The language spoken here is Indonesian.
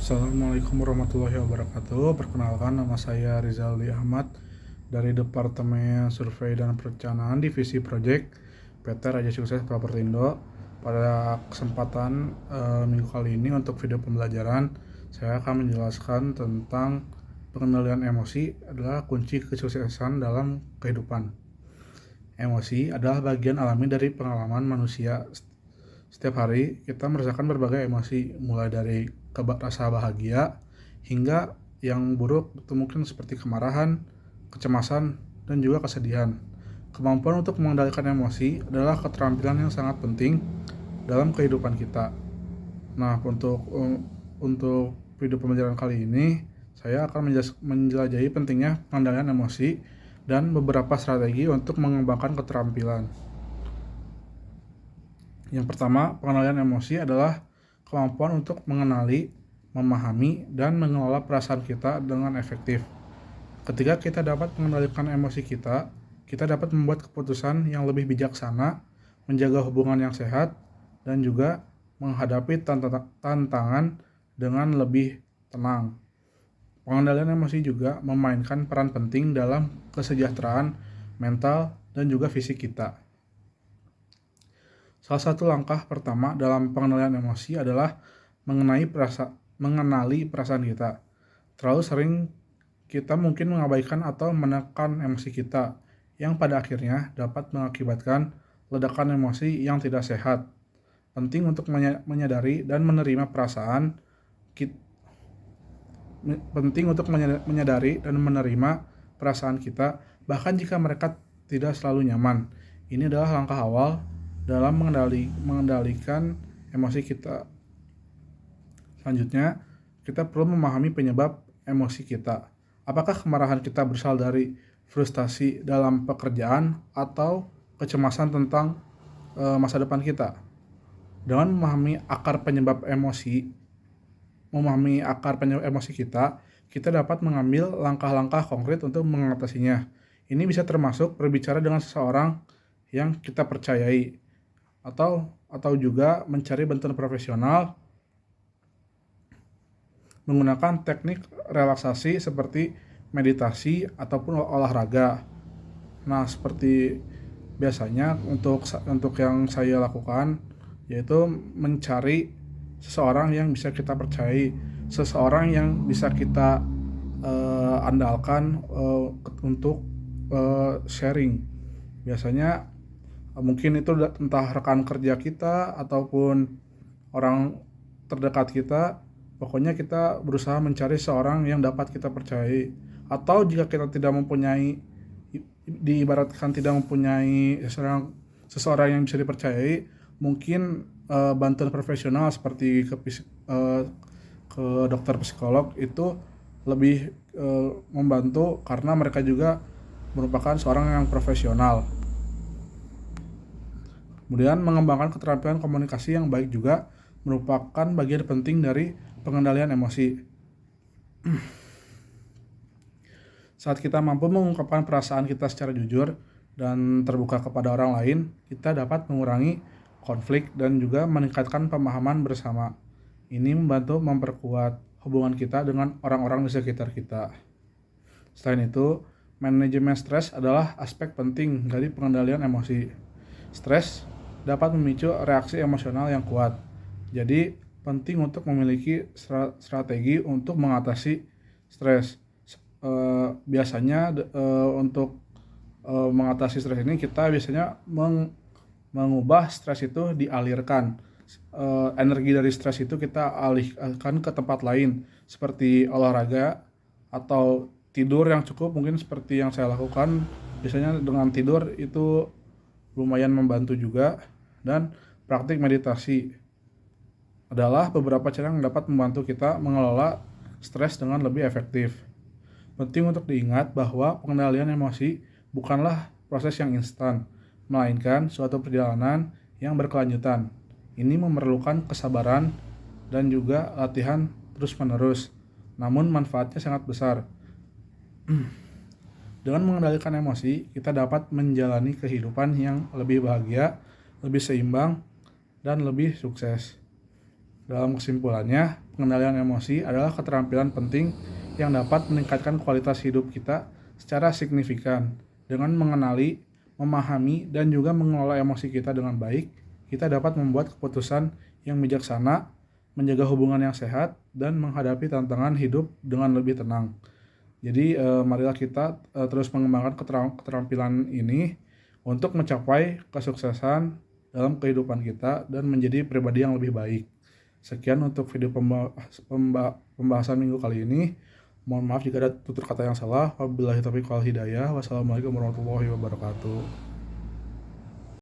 Assalamualaikum warahmatullahi wabarakatuh. Perkenalkan, nama saya Rizaldi Ahmad dari Departemen Survei dan Perencanaan Divisi Project PT Raja Sukses Propertindo. Pada kesempatan minggu kali ini untuk video pembelajaran, saya akan menjelaskan tentang pengendalian emosi adalah kunci kesuksesan dalam kehidupan. Emosi adalah bagian alami dari pengalaman manusia. Setiap hari kita merasakan berbagai emosi, mulai dari rasa bahagia hingga yang buruk itu mungkin seperti kemarahan, kecemasan, dan juga kesedihan. Kemampuan untuk mengendalikan emosi adalah keterampilan yang sangat penting dalam kehidupan kita. Nah, untuk video pembelajaran kali ini, saya akan menjelajahi pentingnya pengendalian emosi dan beberapa strategi untuk mengembangkan keterampilan. Yang pertama, pengendalian emosi adalah kemampuan untuk mengenali, memahami, dan mengelola perasaan kita dengan efektif. Ketika kita dapat mengendalikan emosi kita dapat membuat keputusan yang lebih bijaksana, menjaga hubungan yang sehat, dan juga menghadapi tantangan dengan lebih tenang. Pengendalian emosi juga memainkan peran penting dalam kesejahteraan mental dan juga fisik kita. Salah satu langkah pertama dalam pengendalian emosi adalah mengenali perasaan kita. Terlalu sering kita mungkin mengabaikan atau menekan emosi kita, yang pada akhirnya dapat mengakibatkan ledakan emosi yang tidak sehat. Penting untuk menyadari dan menerima perasaan kita, bahkan jika mereka tidak selalu nyaman. Ini adalah langkah awal dalam mengendalikan emosi kita. Selanjutnya, kita perlu memahami penyebab emosi kita. Apakah kemarahan kita berasal dari frustasi dalam pekerjaan atau kecemasan tentang masa depan kita? Dengan memahami akar penyebab emosi kita dapat mengambil langkah-langkah konkret untuk mengatasinya. Ini bisa termasuk berbicara dengan seseorang yang kita percayai, atau juga mencari bantuan profesional menggunakan teknik relaksasi seperti meditasi ataupun olahraga. Nah, seperti biasanya untuk yang saya lakukan yaitu mencari seseorang yang bisa kita percayai, seseorang yang bisa kita andalkan untuk sharing. Biasanya mungkin itu entah rekan kerja kita ataupun orang terdekat kita. Pokoknya kita berusaha mencari seorang yang dapat kita percayai. Atau jika kita diibaratkan tidak mempunyai seseorang yang bisa dipercayai, mungkin bantuan profesional seperti ke dokter psikolog itu lebih membantu, karena mereka juga merupakan seorang yang profesional. Kemudian mengembangkan keterampilan komunikasi yang baik juga merupakan bagian penting dari pengendalian emosi. Saat kita mampu mengungkapkan perasaan kita secara jujur dan terbuka kepada orang lain, kita dapat mengurangi konflik dan juga meningkatkan pemahaman bersama. Ini membantu memperkuat hubungan kita dengan orang-orang di sekitar kita. Selain itu, manajemen stres adalah aspek penting dari pengendalian emosi. Stres dapat memicu reaksi emosional yang kuat. Jadi, penting untuk memiliki strategi untuk mengatasi stres. Biasanya untuk mengatasi stres ini kita biasanya mengubah stres itu dialirkan. Energi dari stres itu kita alihkan ke tempat lain, seperti olahraga atau tidur yang cukup, mungkin seperti yang saya lakukan. Biasanya dengan tidur itu lumayan membantu juga, dan praktik meditasi adalah beberapa cara yang dapat membantu kita mengelola stres dengan lebih efektif. Penting untuk diingat bahwa pengendalian emosi bukanlah proses yang instan, melainkan suatu perjalanan yang berkelanjutan. Ini memerlukan kesabaran dan juga latihan terus-menerus, namun manfaatnya sangat besar. Dengan mengendalikan emosi, kita dapat menjalani kehidupan yang lebih bahagia, lebih seimbang, dan lebih sukses. Dalam kesimpulannya, pengendalian emosi adalah keterampilan penting yang dapat meningkatkan kualitas hidup kita secara signifikan. Dengan mengenali, memahami, dan juga mengelola emosi kita dengan baik, kita dapat membuat keputusan yang bijaksana, menjaga hubungan yang sehat, dan menghadapi tantangan hidup dengan lebih tenang. Jadi, marilah kita terus mengembangkan keterampilan ini untuk mencapai kesuksesan dalam kehidupan kita dan menjadi pribadi yang lebih baik. Sekian untuk video pembahasan minggu kali ini. Mohon maaf jika ada tutur kata yang salah. Wabillahi taufiq wal hidayah. Wassalamualaikum warahmatullahi wabarakatuh.